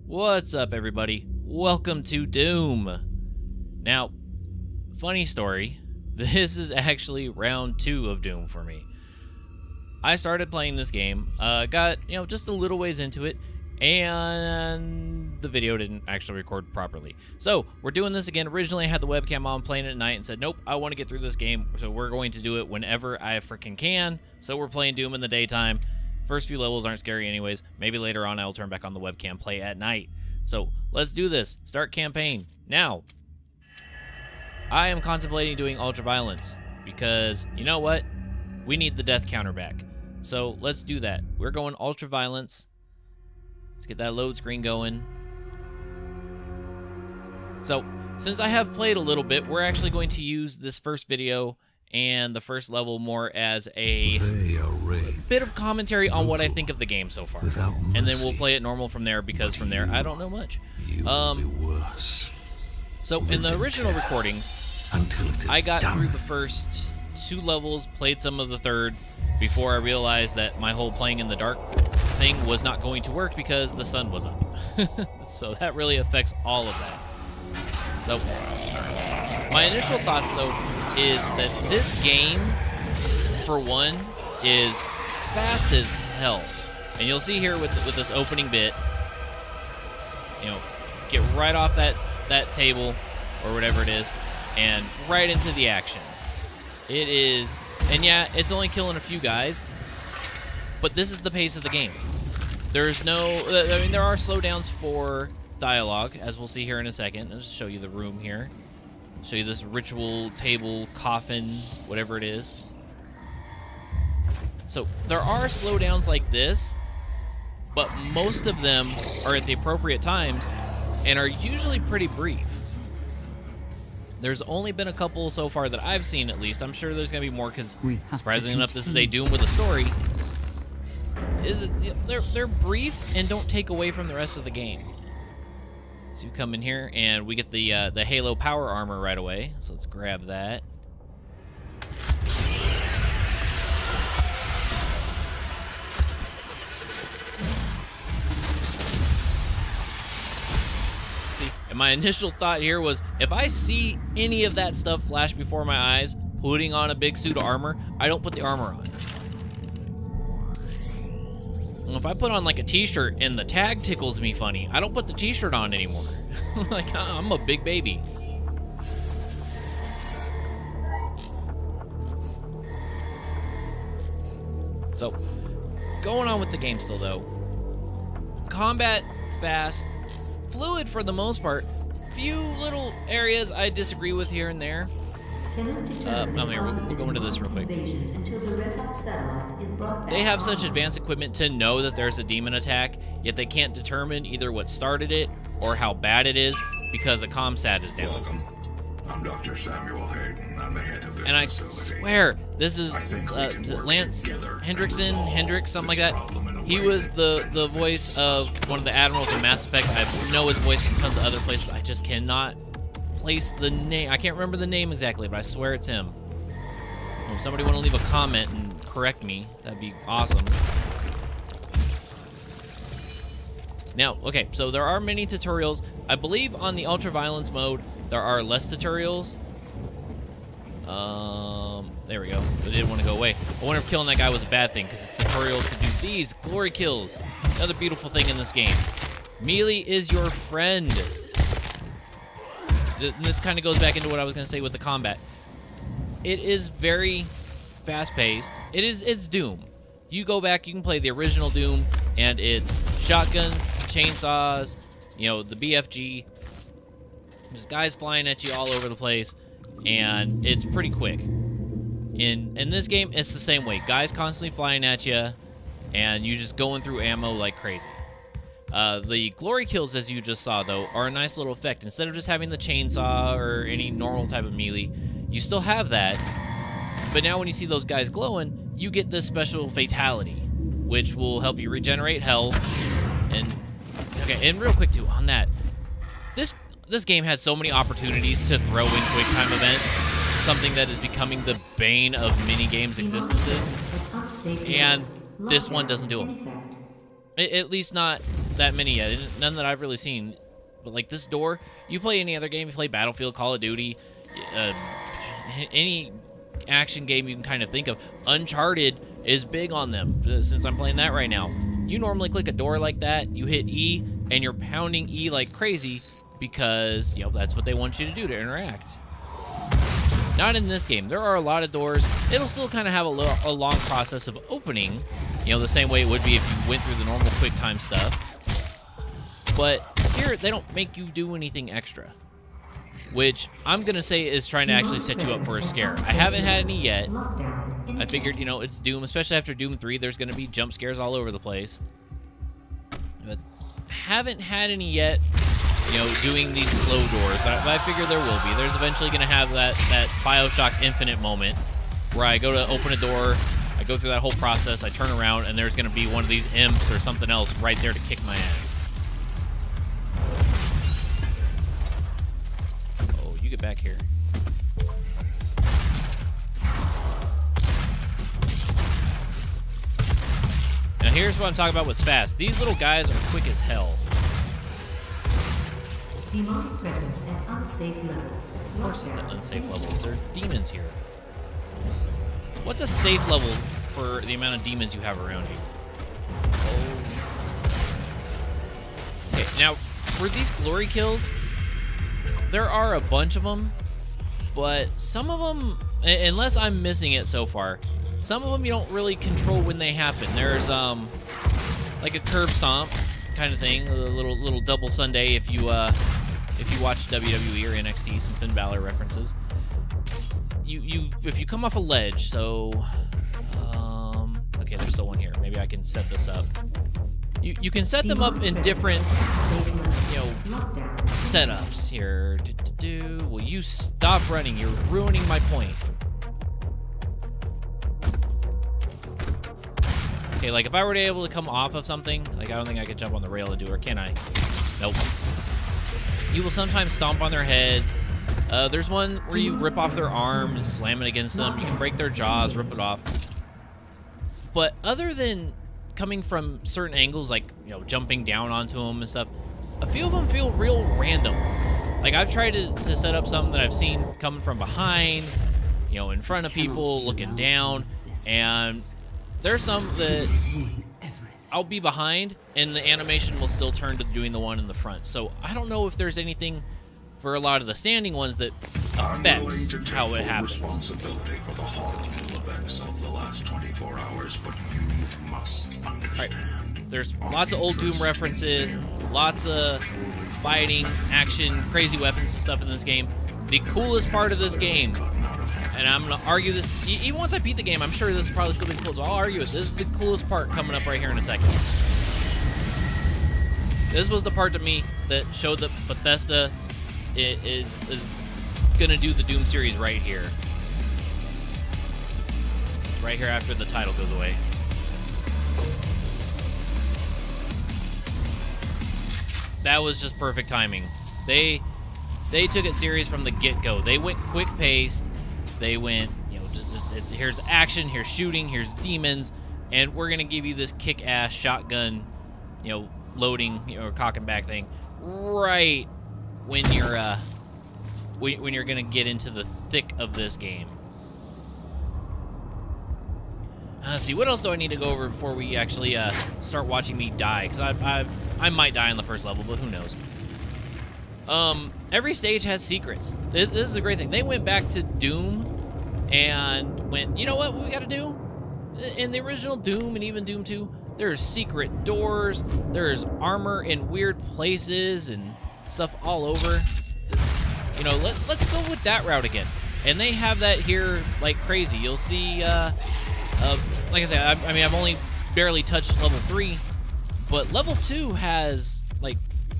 What's up, everybody? Welcome to Doom. Now, funny story, this is actually round 2 of Doom for me. I started playing this game, got, just a little ways into it, and the video didn't actually record properly. So, we're doing this again. Originally, I had the webcam on playing it at night and said, nope, I want to get through this game, so we're going to do it whenever I freaking can. So, we're playing Doom in the daytime. First few levels aren't scary anyways. Maybe later on I'll turn back on the webcam, play at night. So, let's do this. Start campaign. Now, I am contemplating doing Ultraviolence because, you know what? We need the death counter back. So, let's do that. We're going Ultraviolence. Let's get that load screen going. So, since I have played a little bit, we're actually going to use this first video and the first level more as a bit of commentary on what I think of the game so far. And then we'll play it normal from there, because from there, I don't know much. So, in the original recordings, I got through the first 2 levels, played some of the third, before I realized that my whole playing in the dark thing was not going to work because the sun was up. So that really affects all of that. So, my initial thoughts, though, is that this game, for one, is fast as hell. And you'll see here with this opening bit, get right off that table, or whatever it is, and right into the action. It is, and yeah, it's only killing a few guys, but this is the pace of the game. There's no, there are slowdowns for dialogue, as we'll see here in a second. I'll just show you the room here. Show you this ritual table, coffin, whatever it is. So there are slowdowns like this, but most of them are at the appropriate times and are usually pretty brief. There's only been a couple so far that I've seen, at least. I'm sure there's going to be more, because surprisingly enough, this is a Doom with a story. They're brief and don't take away from the rest of the game. So you come in here, and we get the Halo power armor right away. So let's grab that. See, and my initial thought here was, if I see any of that stuff flash before my eyes, putting on a big suit of armor, I don't put the armor on. If I put on like a t-shirt and the tag tickles me funny, I don't put the t-shirt on anymore. Like, I'm a big baby. So, going on with the game still, though. Combat, fast, fluid for the most part. Few little areas I disagree with here and there. We'll go into this real quick. They have such advanced equipment to know that there's a demon attack, yet they can't determine either what started it or how bad it is because a ComSat is down. Welcome. I'm Dr. Samuel Hayden. I'm the head of this and facility. I swear, this is Lance Hendricks, something like that. He was the voice of one of the admirals in Mass Effect. I know his voice in tons of other places. I just cannot place the name. I can't remember the name exactly, but I swear it's him. If somebody want to leave a comment and correct me, that'd be awesome. Now, okay, so there are many tutorials. I believe on the Ultraviolence mode, there are less tutorials. There we go. I didn't want to go away. I wonder if killing that guy was a bad thing, because it's tutorials to do these glory kills. Another beautiful thing in this game. Melee is your friend. This kind of goes back into what I was going to say with the combat. It is very fast-paced. It's Doom. You go back, you can play the original Doom, and it's shotguns, chainsaws, the BFG, just guys flying at you all over the place, and it's pretty quick. In this game, it's the same way. Guys constantly flying at you, and you just going through ammo like crazy. The glory kills, as you just saw, though, are a nice little effect. Instead of just having the chainsaw or any normal type of melee, you still have that. But now when you see those guys glowing, you get this special fatality, which will help you regenerate health. And real quick, too, on that. This game had so many opportunities to throw in quick time events, something that is becoming the bane of mini games' existences. And this one doesn't do them. At least not that many yet. None that I've really seen. But like this door, you play any other game, you play Battlefield, Call of Duty, any action game you can kind of think of. Uncharted is big on them, since I'm playing that right now. You normally click a door like that, you hit E, and you're pounding E like crazy because, you know, that's what they want you to do to interact. Not in this game. There are a lot of doors. It'll still kind of have a long process of opening, you know, the same way it would be if you went through the normal QuickTime stuff. But here, they don't make you do anything extra, which I'm going to say is trying to actually set you up for a scare. I haven't had any yet. I figured, you know, it's Doom, especially after Doom 3, there's going to be jump scares all over the place. But haven't had any yet, you know, doing these slow doors. But I figure there will be. There's eventually going to have that BioShock Infinite moment where I go to open a door, I go through that whole process, I turn around, and there's going to be one of these imps or something else right there to kick my ass. Oh, you get back here. Now here's what I'm talking about with fast. These little guys are quick as hell. Demonic presence at unsafe levels. Of course it's at unsafe levels. There are demons here. What's a safe level for the amount of demons you have around you? Oh. Okay, now, for these glory kills, there are a bunch of them, but some of them, unless I'm missing it so far, some of them you don't really control when they happen. There's like a curb stomp kind of thing, a little double Sunday if you watch WWE or NXT, some Finn Balor references. If you come off a ledge, so okay, there's still one here. Maybe I can set this up. You can set them up in different, you know, setups here. Will you stop running? You're ruining my point. Okay, like if I were to be able to come off of something, like I don't think I could jump on the rail and do it, or can I? Nope. You will sometimes stomp on their heads. There's one where you rip off their arm and slam it against them. You can break their jaws, rip it off. But other than coming from certain angles, like, you know, jumping down onto them and stuff, a few of them feel real random. Like I've tried to set up some that I've seen coming from behind, you know, in front of people, looking down, and there's some that I'll be behind and the animation will still turn to doing the one in the front. So I don't know if there's anything for a lot of the standing ones that affects how it happens. Responsibility for the horrible events of the last 24 hours, but you must understand. Right. There's lots of old Doom references, lots of fighting, action, crazy weapons and stuff in this game. The coolest part of this game, and I'm going to argue this, even once I beat the game, I'm sure this is probably still be cool, so I'll argue it. This is the coolest part coming up right here in a second. This was the part to me that showed that Bethesda is going to do the Doom series right here. Right here after the title goes away. That was just perfect timing. They took it serious from the get-go. They went quick-paced. They went, you know, just here's action, here's shooting, here's demons, and we're gonna give you this kick-ass shotgun, you know, loading, you know, cock and back thing right when you're gonna get into the thick of this game. Let's see, what else do I need to go over before we actually start watching me die? Because I might die on the first level, but who knows? Every stage has secrets. This is a great thing. They went back to Doom and went, you know what we gotta do? In the original Doom and even Doom 2, there's secret doors, there's armor in weird places and stuff all over. You know, let's go with that route again. And they have that here like crazy. You'll see, like I said, I mean, I've only barely touched level 3, but level 2 has like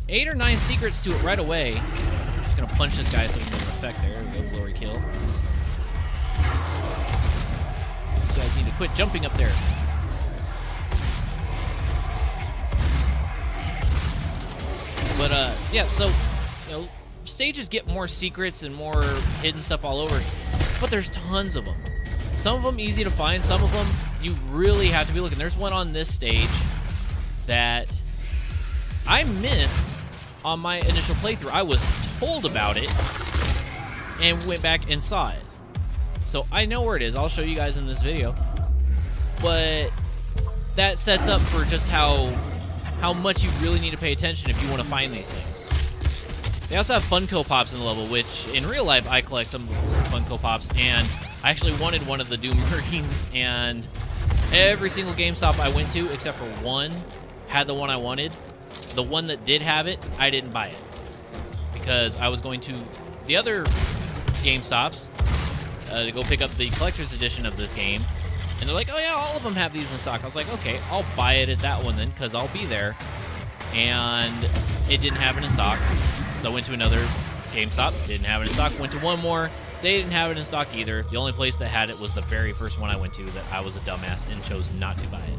8 or 9 secrets to it right away. I'm just gonna punch this guy so he doesn't affect there. There we go, glory kill. You guys need to quit jumping up there. But yeah, so, you know, stages get more secrets and more hidden stuff all over, but there's tons of them. Some of them easy to find, some of them you really have to be looking. There's one on this stage that I missed on my initial playthrough. I was told about it and went back and saw it. So I know where it is. I'll show you guys in this video. But that sets up for just how much you really need to pay attention if you want to find these things. They also have Funko Pops in the level, which in real life I collect some Funko Pops, and I actually wanted one of the Doom Marines, and every single GameStop I went to, except for one, had the one I wanted. The one that did have it, I didn't buy it because I was going to the other GameStops to go pick up the collector's edition of this game, and they're like, oh yeah, all of them have these in stock. I was like, okay, I'll buy it at that one then because I'll be there, and it didn't have it in stock. So I went to another GameStop, didn't have it in stock. Went to one more, they didn't have it in stock either. The only place that had it was the very first one I went to that I was a dumbass and chose not to buy it.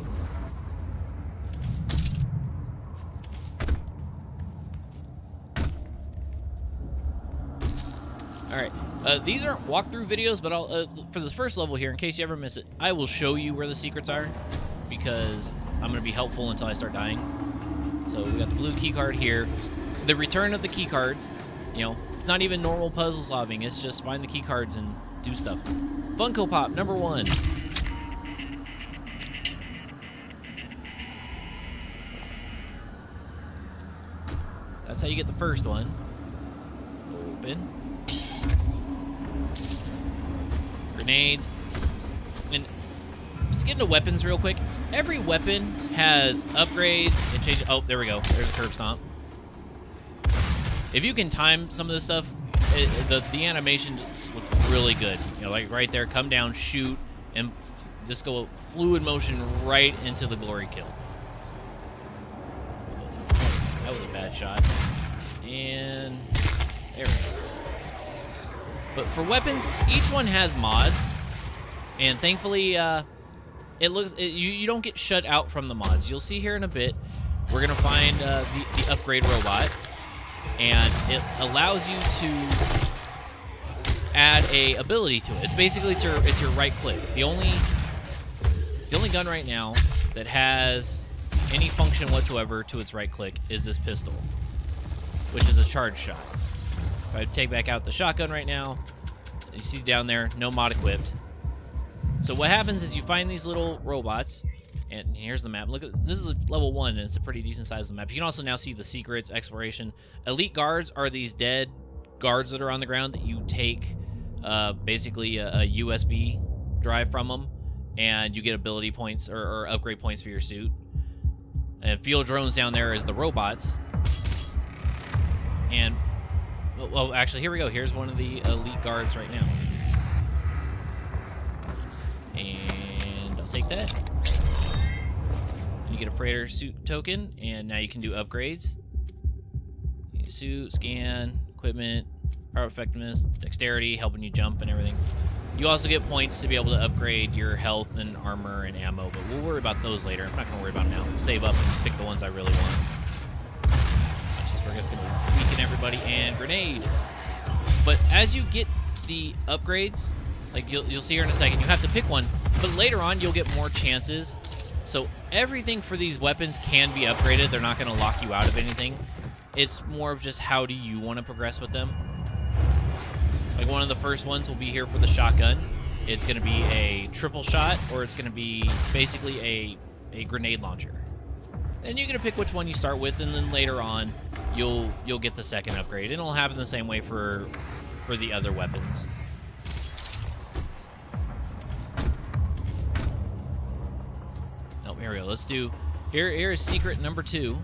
All right, these aren't walkthrough videos, but I'll for this first level here, in case you ever miss it, I will show you where the secrets are because I'm going to be helpful until I start dying. So we got the blue key card here. The return of the key cards, you know, it's not even normal puzzle solving. It's just find the key cards and do stuff. Funko Pop number 1. That's how you get the first one. Open. Grenades. And let's get into weapons real quick. Every weapon has upgrades and change. Oh, there we go. There's a curb stomp. If you can time some of this stuff, the animation just looks really good. You know, like right there, come down, shoot, and just go fluid motion right into the glory kill. That was a bad shot. And there we go. But for weapons, each one has mods, and thankfully, you don't get shut out from the mods. You'll see here in a bit, we're gonna find the upgrade robot, and it allows you to add a ability to it. It's basically it's your right click. The only gun right now that has any function whatsoever to its right click is this pistol, which is a charge shot. If I take back out the shotgun right now, you see down there, no mod equipped. So what happens is you find these little robots, and here's the map. Look at this is level 1, and it's a pretty decent size of the map. You can also now see the secrets, exploration. Elite guards are these dead guards that are on the ground that you take basically a USB drive from them, and you get ability points or upgrade points for your suit. And field drones down there is the robots. And well, actually, here we go. Here's one of the elite guards right now. And I'll take that. And you get a freighter suit token, and now you can do upgrades. Suit, scan, equipment, power effectiveness, dexterity, helping you jump and everything. You also get points to be able to upgrade your health and armor and ammo, but we'll worry about those later. I'm not going to worry about them now. Save up and pick the ones I really want. We're just going to weaken everybody and grenade. But as you get the upgrades, like you'll see here in a second, you have to pick one, but later on you'll get more chances. So everything for these weapons can be upgraded. They're not going to lock you out of anything. It's more of just how do you want to progress with them. Like one of the first ones will be here for the shotgun. It's going to be a triple shot, or it's going to be basically a grenade launcher. And you're going to pick which one you start with, and then later on you'll get the second upgrade. And it'll happen the same way for the other weapons. Oh, here we go. Let's do here is secret number 2.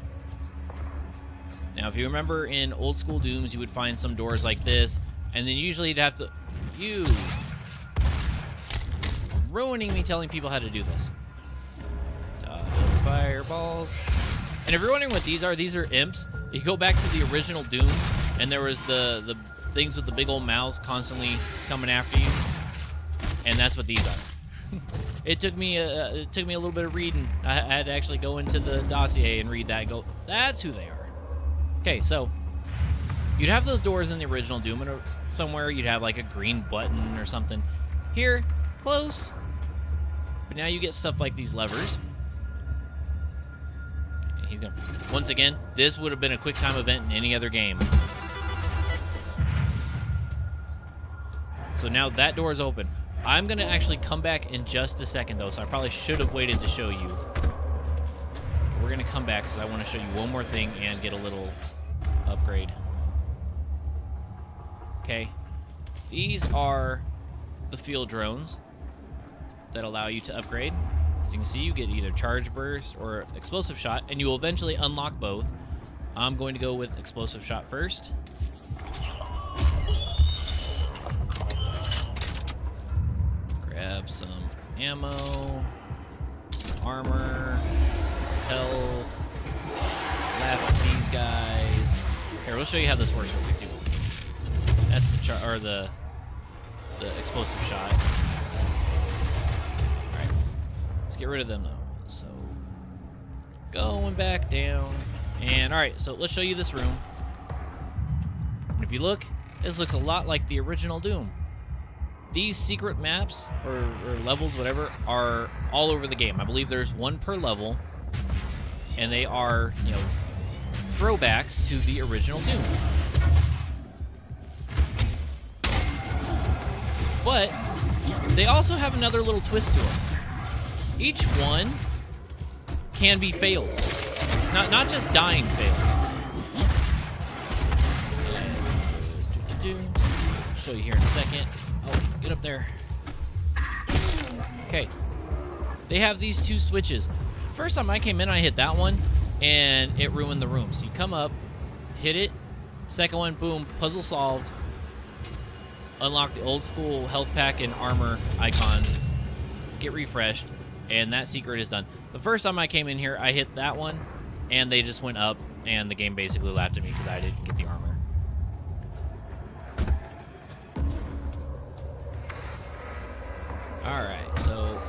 Now, if you remember in old school Dooms, you would find some doors like this, and then usually you'd have to ruining me telling people how to do this. Dodge fireballs. And if you're wondering what these are imps. You go back to the original Doom, and there was the things with the big old mouths constantly coming after you, and that's what these are. It took me a little bit of reading. I had to actually go into the dossier and read that and go, that's who they are. Okay, so you'd have those doors in the original Doom, and somewhere you'd have like a green button or something. Here, close. But now you get stuff like these levers. He's gonna. Once again, this would have been a quick time event in any other game. So now that door is open. I'm gonna actually come back in just a second though, so I probably should have waited to show you. We're gonna come back because I want to show you one more thing and get a little upgrade. Okay, these are the field drones that allow you to upgrade. As you can see, you get either charge burst or explosive shot, and you will eventually unlock both. I'm going to go with explosive shot first. Grab some ammo, armor, health, laugh at these guys. Here, we'll show you how this works real quick too. That's the explosive shot. All right, let's get rid of them though. So going back down, and all right, so let's show you this room. And if you look, this looks a lot like the original Doom. These secret maps or levels, whatever, are all over the game. I believe there's one per level, and they are, you know, throwbacks to the original Doom. But they also have another little twist to them. Each one can be failed, not just dying failed. I'll show you here in a second. Oh, get up there. Okay. They have these two switches. First time I came in, I hit that one, and it ruined the room. So you come up, hit it. Second one, boom, puzzle solved. Unlock the old school health pack and armor icons. Get refreshed, and that secret is done. The first time I came in here, I hit that one, and they just went up, and the game basically laughed at me because I didn't get the armor. Alright, so,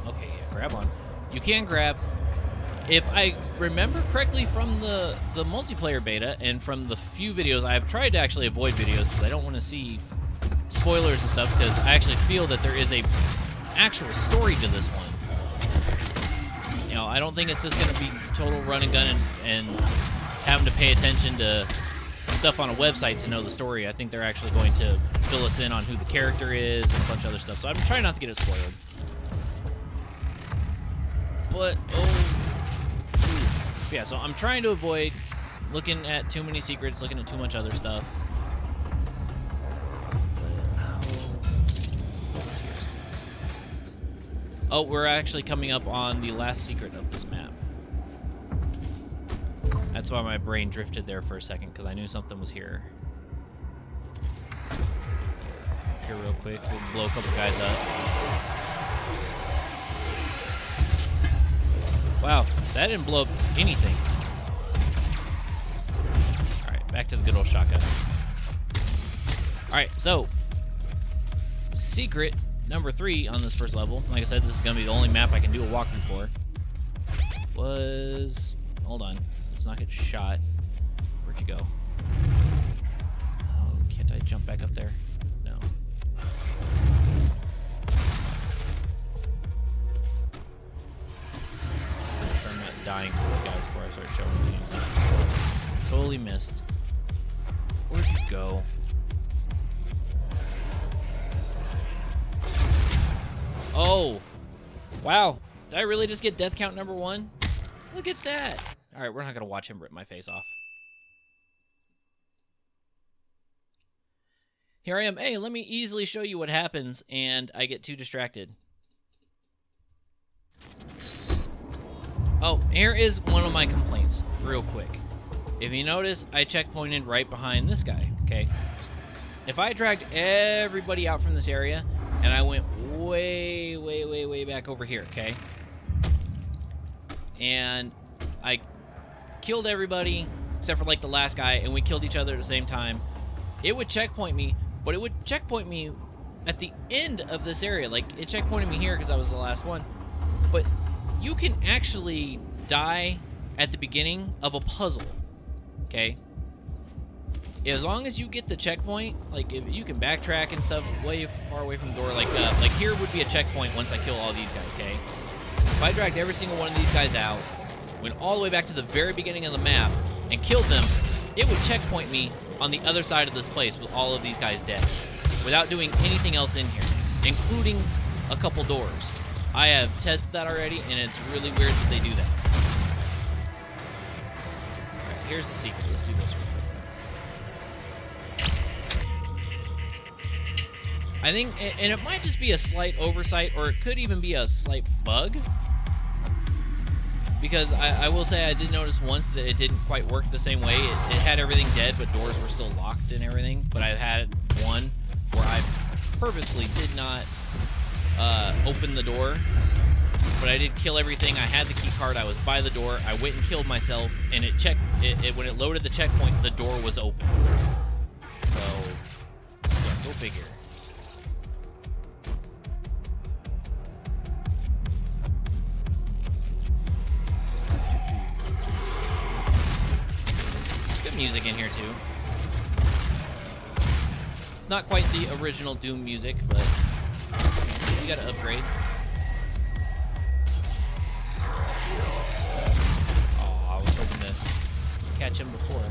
okay, yeah, grab on. You can grab, if I remember correctly from the multiplayer beta and from the few videos, I've tried to actually avoid videos because I don't want to see spoilers and stuff, because I actually feel that there is a actual story to this one. You know, I don't think it's just going to be total run and gun and having to pay attention to stuff on a website to know the story. I think they're actually going to fill us in on who the character is and a bunch of other stuff. So I'm trying not to get it spoiled. But, yeah, so I'm trying to avoid looking at too many secrets, looking at too much other stuff. Oh, we're actually coming up on the last secret of this map. That's why my brain drifted there for a second, because I knew something was here. Here real quick, we'll blow a couple guys up. Wow, that didn't blow up anything. Alright, back to the good old shotgun. Alright, so secret number 3 on this first level. Like I said, this is going to be the only map I can do a walkthrough for. Was... Hold on. Let's not get shot. Where'd you go? Oh, can't I jump back up there? No. I'm sure I'm not dying to these guys before I start showing you. Totally missed. Where'd you go? Oh, wow. Did I really just get death count number 1? Look at that. All right, we're not going to watch him rip my face off. Here I am. Hey, let me easily show you what happens, and I get too distracted. Oh, here is one of my complaints, real quick. If you notice, I checkpointed right behind this guy, okay? If I dragged everybody out from this area, and I went way, way, way, way back over here, okay? And I killed everybody except for like the last guy, and we killed each other at the same time. It would checkpoint me, but it would checkpoint me at the end of this area. Like, it checkpointed me here because I was the last one. But you can actually die at the beginning of a puzzle, okay? As long as you get the checkpoint, like, if you can backtrack and stuff way far away from the door, like here would be a checkpoint once I kill all these guys, okay? If I dragged every single one of these guys out, went all the way back to the very beginning of the map, and killed them, it would checkpoint me on the other side of this place with all of these guys dead, without doing anything else in here, including a couple doors. I have tested that already, and it's really weird that they do that. Alright, here's the secret. Let's do this real quick. I think, and it might just be a slight oversight, or it could even be a slight bug. Because I will say I did notice once that it didn't quite work the same way. It had everything dead, but doors were still locked and everything. But I've had one where I purposely did not open the door, but I did kill everything. I had the key card. I was by the door. I went and killed myself, and it checked. When it loaded the checkpoint, the door was open. So, yeah, go figure. Good music in here too. It's not quite the original Doom music, but you gotta upgrade. Oh, I was hoping to catch him before.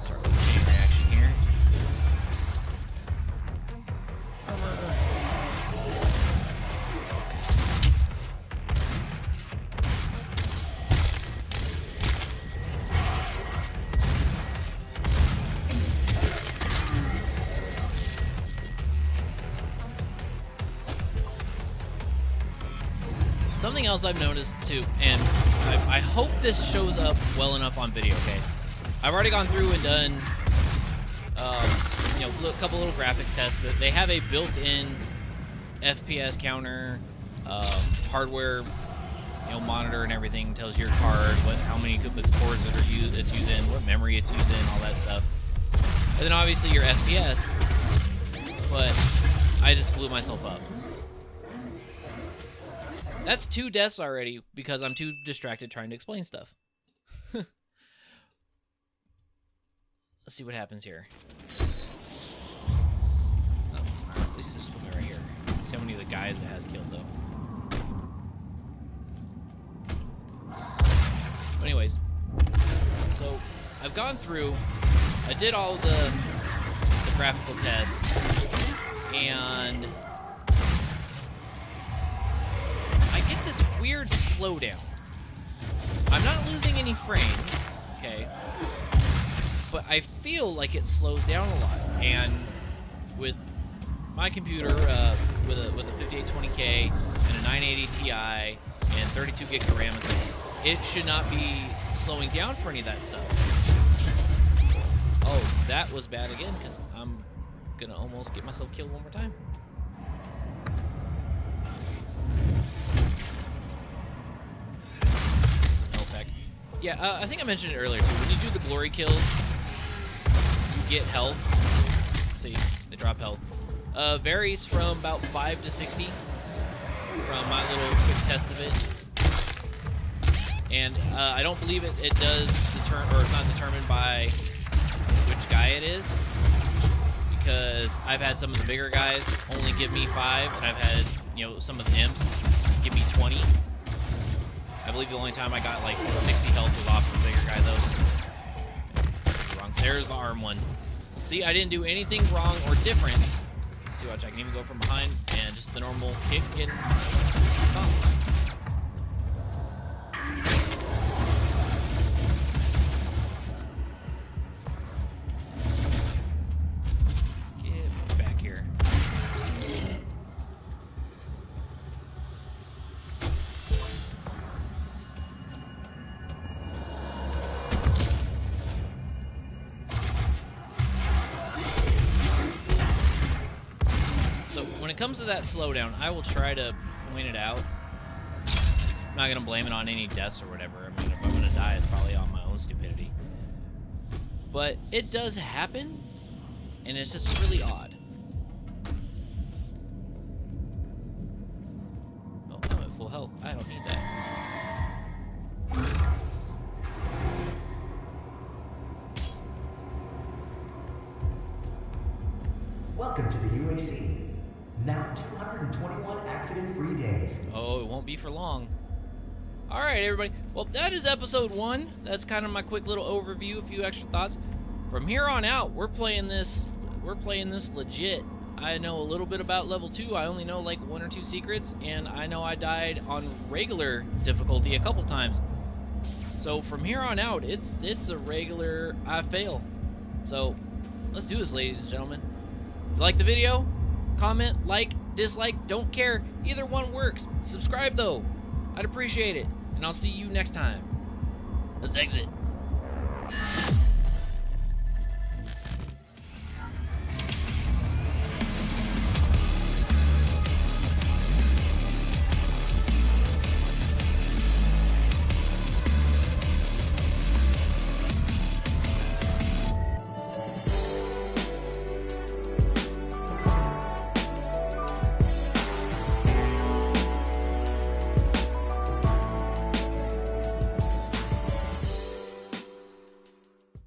Start with a chain reaction here. Something else I've noticed too, and I hope this shows up well enough on video, okay? I've already gone through and done, you know, a couple little graphics tests. They have a built-in FPS counter, hardware, you know, monitor and everything. Tells your card how many cores that it's using, what memory it's using, all that stuff. And then obviously your FPS, but I just blew myself up. That's 2 deaths already because I'm too distracted trying to explain stuff. Let's see what happens here. Oh, at least this one right here. See how many of the guys it has killed, though. But anyways, so I've gone through. I did all the graphical tests, and I get this weird slowdown. I'm not losing any frames, okay, but I feel like it slows down a lot. And with my computer, with a 5820K and a 980 Ti and 32 gigs of RAM, it should not be slowing down for any of that stuff. Oh, that was bad again because I'm gonna almost get myself killed one more time. Yeah, I think I mentioned it earlier too. When you do the glory kills, you get health. See, they drop health. Varies from about 5 to 60 from my little quick test of it. And I don't believe it does determine, or it's not determined by which guy it is, because I've had some of the bigger guys only give me 5, and I've had, you know, some of the imps give me 20. I believe the only time I got like 60 health was off the bigger guy, though. Wrong. There's the arm one. See, I didn't do anything wrong or different. See, watch, I can even go from behind and just the normal kick and stomp. Get back here. When it comes to that slowdown, I will try to point it out. I'm not going to blame it on any deaths or whatever. I mean, if I'm going to die, it's probably on my own stupidity. But it does happen, and it's just really odd. Oh, I'm at full health. I don't need that. Welcome to the UAC. Now 221 accident-free days. Oh, it won't be for long. All right, everybody. Well, that is episode 1. That's kind of my quick little overview, a few extra thoughts. From here on out, we're playing this legit. I know a little bit about level 2. I only know like 1 or 2 secrets, and I know I died on regular difficulty a couple times. So from here on out, it's a regular I fail. So let's do this, ladies and gentlemen. If you like the video, comment, like, dislike, don't care. Either one works. Subscribe though. I'd appreciate it. And I'll see you next time. Let's exit.